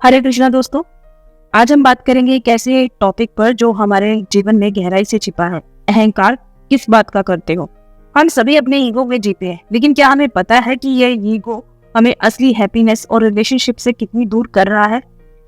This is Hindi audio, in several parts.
हरे कृष्णा दोस्तों, आज हम बात करेंगे एक ऐसे टॉपिक पर जो हमारे जीवन में गहराई से छिपा है। अहंकार किस बात का करते हो? हम सभी अपने ईगो में जीते हैं, लेकिन क्या हमें पता है कि ये ईगो हमें असली हैप्पीनेस और रिलेशनशिप से कितनी दूर कर रहा है?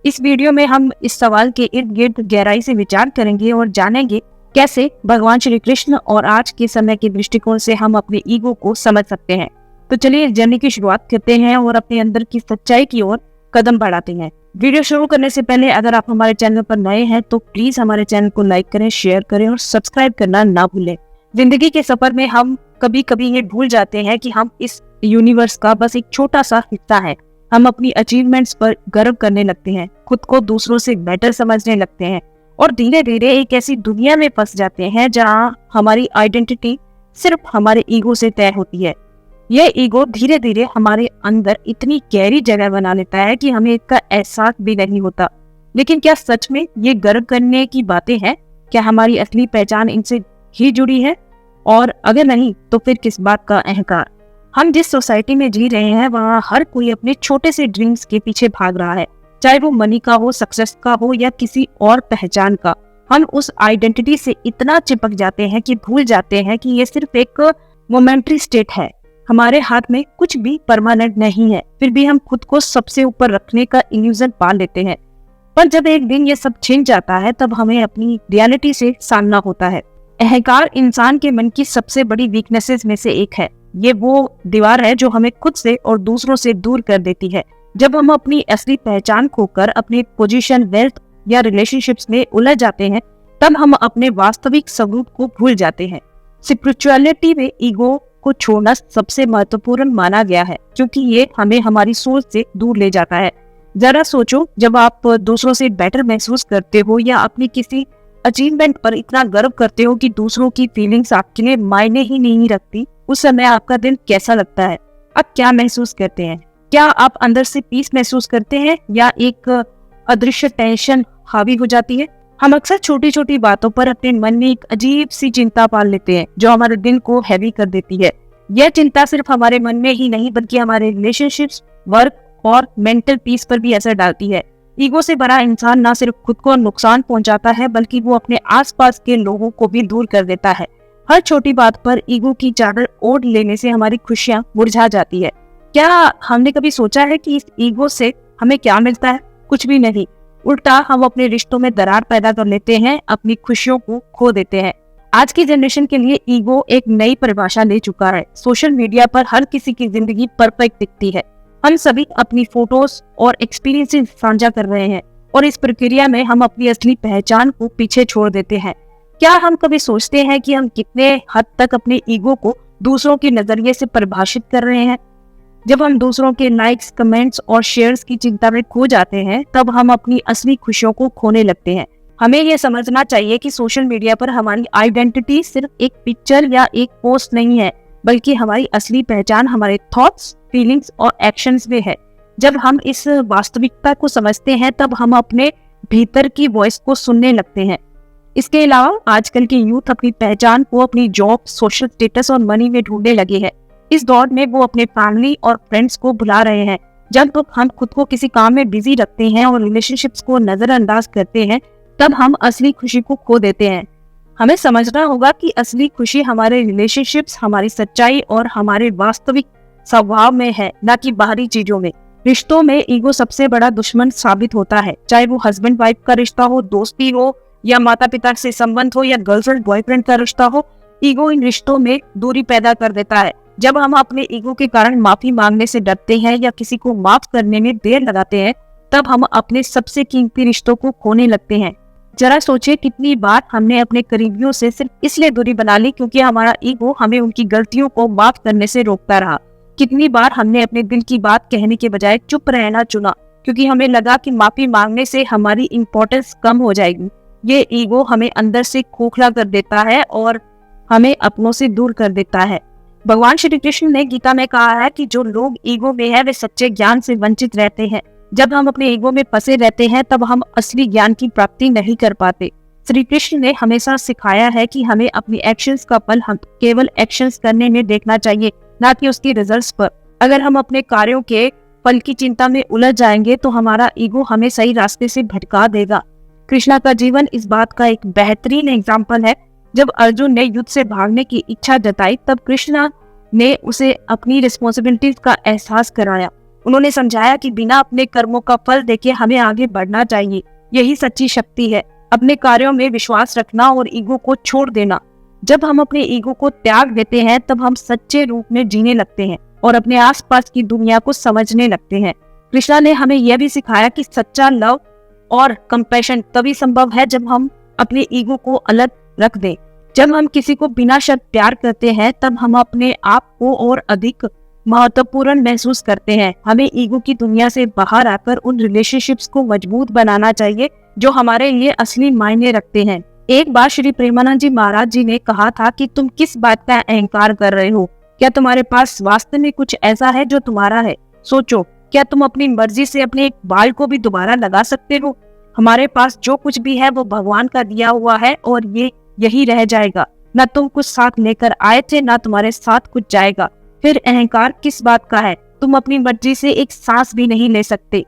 इस वीडियो में हम इस सवाल के इर्द गिर्द गहराई से विचार करेंगे और जानेंगे कैसे भगवान श्री कृष्ण और आज के समय के दृष्टिकोण से हम अपने ईगो को समझ सकते हैं। तो चलिए इस जर्नी की शुरुआत करते हैं और अपने अंदर की सच्चाई की ओर कदम बढ़ाते हैं। वीडियो शुरू करने से पहले अगर आप हमारे चैनल पर नए हैं तो प्लीज हमारे चैनल को लाइक करें, शेयर करें और सब्सक्राइब करना ना भूलें। जिंदगी के सफर में हम कभी कभी ये भूल जाते हैं कि हम इस यूनिवर्स का बस एक छोटा सा हिस्सा है। हम अपनी अचीवमेंट्स पर गर्व करने लगते हैं, खुद को दूसरों से बेटर समझने लगते हैं और धीरे धीरे एक ऐसी दुनिया में फंस जाते हैं जहाँ हमारी आइडेंटिटी सिर्फ हमारे ईगो से तय होती है। यह ईगो धीरे धीरे हमारे अंदर इतनी गहरी जगह बना लेता है कि हमें इसका एहसास भी नहीं होता। लेकिन क्या सच में ये गर्व करने की बातें हैं? क्या हमारी असली पहचान इनसे ही जुड़ी है? और अगर नहीं तो फिर किस बात का अहंकार? हम जिस सोसाइटी में जी रहे हैं वहाँ हर कोई अपने छोटे से ड्रीम्स के पीछे भाग रहा है, चाहे वो मनी का हो, सक्सेस का हो या किसी और पहचान का। हम उस आइडेंटिटी से इतना चिपक जाते हैं कि भूल जाते हैं कि ये सिर्फ एक मोमेंटरी स्टेट है। हमारे हाथ में कुछ भी परमानेंट नहीं है, फिर भी हम खुद को सबसे ऊपर रखने का इल्यूजन पा लेते हैं। पर जब एक दिन ये सब छिन जाता है तब हमें अपनी रियलिटी से सामना होता है। अहंकार इंसान के मन की सबसे बड़ी वीकनेसेस में से एक है। ये वो दीवार है जो हमें खुद से और दूसरों से दूर कर देती है। जब हम अपनी असली पहचान खोकर अपनी पोजीशन, वेल्थ या रिलेशनशिप्स में उलझ जाते हैं तब हम अपने वास्तविक स्वरूप को भूल जाते हैं। स्पिरिचुअलिटी में ईगो को छोड़ना सबसे महत्वपूर्ण माना गया है, क्योंकि ये हमें हमारी सोच से दूर ले जाता है। जरा सोचो, जब आप दूसरों से बेटर महसूस करते हो या अपनी किसी अचीवमेंट पर इतना गर्व करते हो कि दूसरों की फीलिंग्स आपके लिए मायने ही नहीं रखती, उस समय आपका दिल कैसा लगता है? आप क्या महसूस करते हैं? क्या आप अंदर से पीस महसूस करते हैं या एक अदृश्य टेंशन हावी हो जाती है? हम अक्सर छोटी छोटी बातों पर अपने मन में एक अजीब सी चिंता पाल लेते हैं जो हमारे दिल को हैवी कर देती है। यह चिंता सिर्फ हमारे मन में ही नहीं बल्कि हमारे रिलेशनशिप्स, वर्क और मेंटल पीस पर भी असर डालती है। ईगो से भरा इंसान न सिर्फ खुद को नुकसान पहुंचाता है बल्कि वो अपने आसपास के लोगों को भी दूर कर देता है। हर छोटी बात पर ईगो की चादर ओढ़ लेने से हमारी खुशियां मुरझा जाती है। क्या हमने कभी सोचा है कि इस ईगो से हमें क्या मिलता है? कुछ भी नहीं। उल्टा हम अपने रिश्तों में दरार पैदा कर लेते हैं, अपनी खुशियों को खो देते हैं। आज की जनरेशन के लिए ईगो एक नई परिभाषा ले चुका है। सोशल मीडिया पर हर किसी की जिंदगी परफेक्ट दिखती है। हम सभी अपनी फोटोज और एक्सपीरियंसेस साझा कर रहे हैं और इस प्रक्रिया में हम अपनी असली पहचान को पीछे छोड़ देते हैं। क्या हम कभी सोचते हैं कि हम कितने हद तक अपने ईगो को दूसरों के नजरिए से परिभाषित कर रहे हैं? जब हम दूसरों के लाइक्स, कमेंट्स और शेयर्स की चिंता में खो जाते हैं तब हम अपनी असली खुशियों को खोने लगते हैं। हमें यह समझना चाहिए कि सोशल मीडिया पर हमारी आइडेंटिटी सिर्फ एक पिक्चर या एक पोस्ट नहीं है, बल्कि हमारी असली पहचान हमारे थॉट्स, फीलिंग्स और एक्शंस में है। जब हम इस वास्तविकता को समझते हैं तब हम अपने भीतर की वॉइस को सुनने लगते हैं। इसके अलावा आजकल के यूथ अपनी पहचान को अपनी जॉब, सोशल स्टेटस और मनी में ढूंढने लगे हैं। इस दौर में वो अपने फैमिली और फ्रेंड्स को भुला रहे हैं। जब तक हम खुद को किसी काम में बिजी रखते हैं और रिलेशनशिप्स को नजरअंदाज करते हैं तब हम असली खुशी को खो देते हैं। हमें समझना होगा कि असली खुशी हमारे रिलेशनशिप्स, हमारी सच्चाई और हमारे वास्तविक स्वभाव में है, न कि बाहरी चीजों में। रिश्तों में ईगो सबसे बड़ा दुश्मन साबित होता है, चाहे वो हस्बैंड वाइफ का रिश्ता हो, दोस्ती हो या माता पिता से संबंध हो या गर्लफ्रेंड बॉयफ्रेंड का रिश्ता हो। ईगो इन रिश्तों में दूरी पैदा कर देता है। जब हम अपने ईगो के कारण माफी मांगने से डरते हैं या किसी को माफ करने में देर लगाते हैं तब हम अपने सबसे कीमती रिश्तों को खोने लगते हैं। जरा सोचिए, कितनी बार हमने अपने करीबियों से सिर्फ इसलिए दूरी बना ली क्योंकि हमारा ईगो हमें उनकी गलतियों को माफ करने से रोकता रहा। कितनी बार हमने अपने दिल की बात कहने के बजाय चुप रहना चुना क्योंकि हमें लगा कि माफी मांगने से हमारी इम्पोर्टेंस कम हो जाएगी। ये ईगो हमें अंदर से खोखला कर देता है और हमें अपनों से दूर कर देता है। भगवान श्री कृष्ण ने गीता में कहा है कि जो लोग ईगो में है वे सच्चे ज्ञान से वंचित रहते हैं। जब हम अपने ईगो में फंसे रहते हैं तब हम असली ज्ञान की प्राप्ति नहीं कर पाते। श्री कृष्ण ने हमेशा सिखाया है कि हमें अपनी एक्शंस का फल हम केवल एक्शंस करने में देखना चाहिए, ना कि उसकी रिजल्ट्स पर। अगर हम अपने कार्यों के फल की चिंता में उलझ जाएंगे तो हमारा ईगो हमें सही रास्ते से भटका देगा। कृष्णा का जीवन इस बात का एक बेहतरीन एग्जाम्पल है। जब अर्जुन ने युद्ध से भागने की इच्छा जताई तब कृष्णा ने उसे अपनी रिस्पॉन्सिबिलिटीज का एहसास कराया। उन्होंने समझाया कि बिना अपने कर्मों का फल देखे हमें आगे बढ़ना चाहिए। यही सच्ची शक्ति है, अपने कार्यों में विश्वास रखना और ईगो को छोड़ देना। जब हम अपने ईगो को त्याग देते हैं तब हम सच्चे रूप में जीने लगते हैं और अपने आसपास की दुनिया को समझने लगते हैं। कृष्णा ने हमें यह भी सिखाया कि सच्चा लव और कंपैशन तभी संभव है जब हम अपने ईगो को अलग रख दें। जब हम किसी को बिना शर्त प्यार करते हैं तब हम अपने आप को और अधिक महत्वपूर्ण महसूस करते हैं। हमें ईगो की दुनिया से बाहर आकर उन रिलेशनशिप्स को मजबूत बनाना चाहिए जो हमारे लिए असली मायने रखते हैं। एक बार श्री प्रेमानंद जी महाराज जी ने कहा था कि तुम किस बात का अहंकार कर रहे हो? क्या तुम्हारे पास वास्तव में कुछ ऐसा है जो तुम्हारा है? सोचो, क्या तुम अपनी मर्जी से अपने एक बाल को भी दोबारा लगा सकते हो? हमारे पास जो कुछ भी है वो भगवान का दिया हुआ है और ये यही रह जाएगा। न तुम कुछ साथ लेकर आए थे, न तुम्हारे साथ कुछ जाएगा। फिर अहंकार किस बात का है? तुम अपनी मर्जी से एक सांस भी नहीं ले सकते।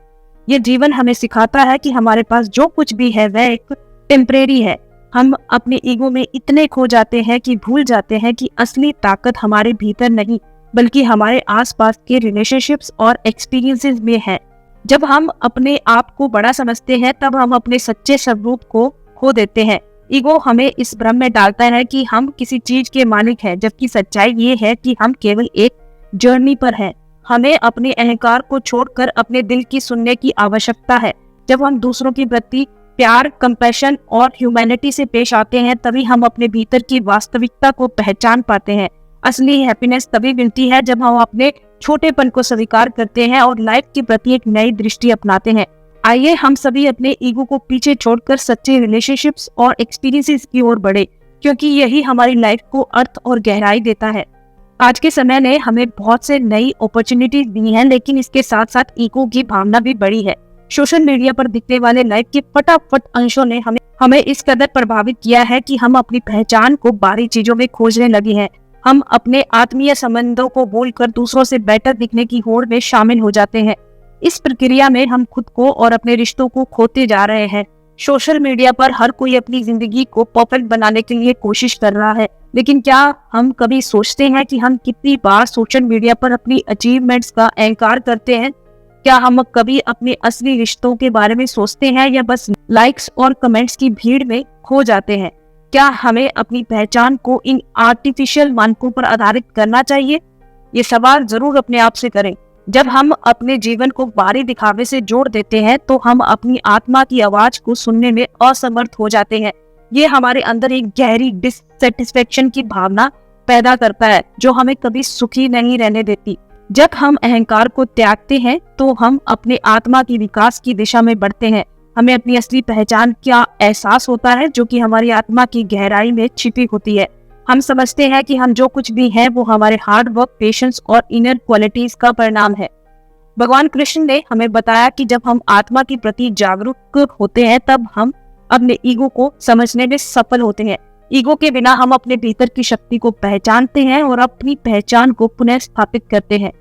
ये जीवन हमें सिखाता है कि हमारे पास जो कुछ भी है वह एक टेम्परेरी है। हम अपने ईगो में इतने खो जाते हैं कि भूल जाते हैं कि असली ताकत हमारे भीतर नहीं बल्कि हमारे आसपास के रिलेशनशिप्स और एक्सपीरियंसेस में है। जब हम अपने आप को बड़ा समझते हैं तब हम अपने सच्चे स्वरूप को खो देते हैं। ईगो हमें इस भ्रम में डालता है कि हम किसी चीज के मालिक हैं, जबकि सच्चाई ये है कि हम केवल एक जर्नी पर हैं। हमें अपने अहंकार को छोड़कर अपने दिल की सुनने की आवश्यकता है। जब हम दूसरों के प्रति प्यार, कंपैशन और ह्यूमैनिटी से पेश आते हैं तभी हम अपने भीतर की वास्तविकता को पहचान पाते हैं। असली हैप्पीनेस तभी मिलती है जब हम अपने छोटेपन को स्वीकार करते हैं और लाइफ के प्रति एक नई दृष्टि अपनाते हैं। आइए हम सभी अपने ईगो को पीछे छोड़कर सच्चे रिलेशनशिप्स और एक्सपीरियंसेस की ओर बढ़े, क्योंकि यही हमारी लाइफ को अर्थ और गहराई देता है। आज के समय ने हमें बहुत से नई अपॉर्चुनिटीज दी हैं, लेकिन इसके साथ साथ ईगो की भावना भी बढ़ी है। सोशल मीडिया पर दिखने वाले लाइफ के फटाफट अंशों ने हमें इस कदर प्रभावित किया है कि हम अपनी पहचान को बाहरी चीजों में खोजने लगे हैं। हम अपने आत्मीय संबंधों को भूलकर दूसरों से बेटर दिखने की होड़ में शामिल हो जाते हैं। इस प्रक्रिया में हम खुद को और अपने रिश्तों को खोते जा रहे हैं। सोशल मीडिया पर हर कोई अपनी जिंदगी को परफेक्ट बनाने के लिए कोशिश कर रहा है, लेकिन क्या हम कभी सोचते हैं कि हम कितनी बार सोशल मीडिया पर अपनी अचीवमेंट्स का अहंकार करते हैं? क्या हम कभी अपने असली रिश्तों के बारे में सोचते हैं या बस लाइक्स और कमेंट्स की भीड़ में खो जाते हैं? क्या हमें अपनी पहचान को इन आर्टिफिशियल मानकों पर आधारित करना चाहिए? ये सवाल जरूर अपने आप से करें। जब हम अपने जीवन को बाहरी दिखावे से जोड़ देते हैं तो हम अपनी आत्मा की आवाज को सुनने में असमर्थ हो जाते हैं। ये हमारे अंदर एक गहरी डिससेटिस्फेक्शन की भावना पैदा करता है जो हमें कभी सुखी नहीं रहने देती। जब हम अहंकार को त्यागते हैं तो हम अपने आत्मा की विकास की दिशा में बढ़ते हैं। हमें अपनी असली पहचान का एहसास होता है जो कि हमारी आत्मा की गहराई में छिपी होती है। हम समझते हैं कि हम जो कुछ भी हैं वो हमारे हार्ड वर्क, पेशेंस और इनर क्वालिटीज का परिणाम है। भगवान कृष्ण ने हमें बताया कि जब हम आत्मा के प्रति जागरूक होते हैं तब हम अपने ईगो को समझने में सफल होते हैं। ईगो के बिना हम अपने भीतर की शक्ति को पहचानते हैं और अपनी पहचान को पुनः स्थापित करते हैं।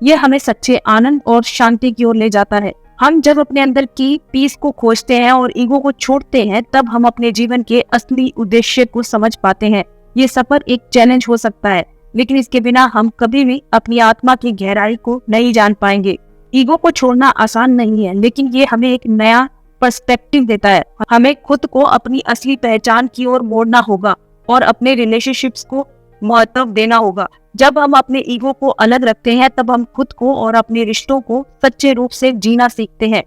यह हमें सच्चे आनंद और शांति की ओर ले जाता है। हम जब अपने अंदर की पीस को खोजते हैं और ईगो को छोड़ते हैं तब हम अपने जीवन के असली उद्देश्य को समझ पाते हैं। ये सफर एक चैलेंज हो सकता है, लेकिन इसके बिना हम कभी भी अपनी आत्मा की गहराई को नहीं जान पाएंगे। ईगो को छोड़ना आसान नहीं है, लेकिन ये हमें एक नया पर्सपेक्टिव देता है। हमें खुद को अपनी असली पहचान की ओर मोड़ना होगा और अपने रिलेशनशिप्स को महत्व देना होगा। जब हम अपने ईगो को अलग रखते हैं तब हम खुद को और अपने रिश्तों को सच्चे रूप से जीना सीखते हैं।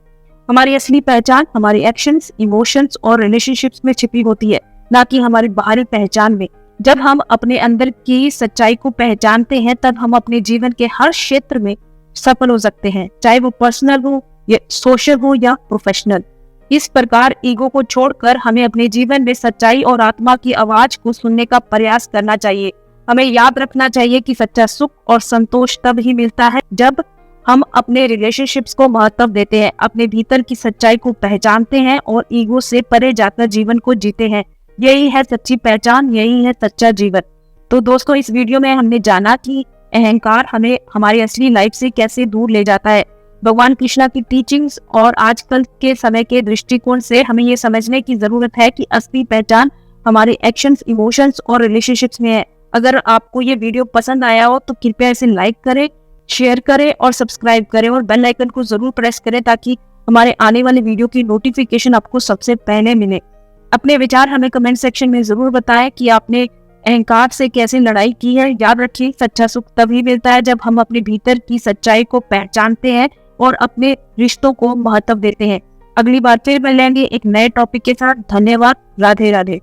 हमारी असली पहचान हमारी एक्शंस, इमोशंस और रिलेशनशिप्स में छिपी होती है, ना कि हमारी बाहरी पहचान में। जब हम अपने अंदर की सच्चाई को पहचानते हैं तब हम अपने जीवन के हर क्षेत्र में सफल हो सकते हैं, चाहे वो पर्सनल हो या सोशल हो या प्रोफेशनल। इस प्रकार ईगो को छोड़कर हमें अपने जीवन में सच्चाई और आत्मा की आवाज को सुनने का प्रयास करना चाहिए। हमें याद रखना चाहिए कि सच्चा सुख और संतोष तब ही मिलता है जब हम अपने रिलेशनशिप्स को महत्व देते हैं, अपने भीतर की सच्चाई को पहचानते हैं और ईगो से परे जाकर जीवन को जीते हैं। यही है सच्ची पहचान, यही है सच्चा जीवन। तो दोस्तों, इस वीडियो में हमने जाना कि अहंकार हमें हमारी असली लाइफ से कैसे दूर ले जाता है। भगवान कृष्णा की टीचिंग्स और आजकल के समय के दृष्टिकोण से हमें ये समझने की जरूरत है कि असली पहचान हमारे एक्शंस, इमोशंस और रिलेशनशिप्स में है। अगर आपको ये वीडियो पसंद आया हो तो कृपया इसे लाइक करें, शेयर करें और सब्सक्राइब करें और बेल आइकन को जरूर प्रेस करें ताकि हमारे आने वाले वीडियो की नोटिफिकेशन आपको सबसे पहले मिले। अपने विचार हमें कमेंट सेक्शन में जरूर बताएं कि आपने अहंकार से कैसे लड़ाई की है। याद रखिए, सच्चा सुख तभी मिलता है जब हम अपने भीतर की सच्चाई को पहचानते हैं और अपने रिश्तों को महत्व देते हैं। अगली बार फिर मिलेंगे एक नए टॉपिक के साथ। धन्यवाद। राधे राधे।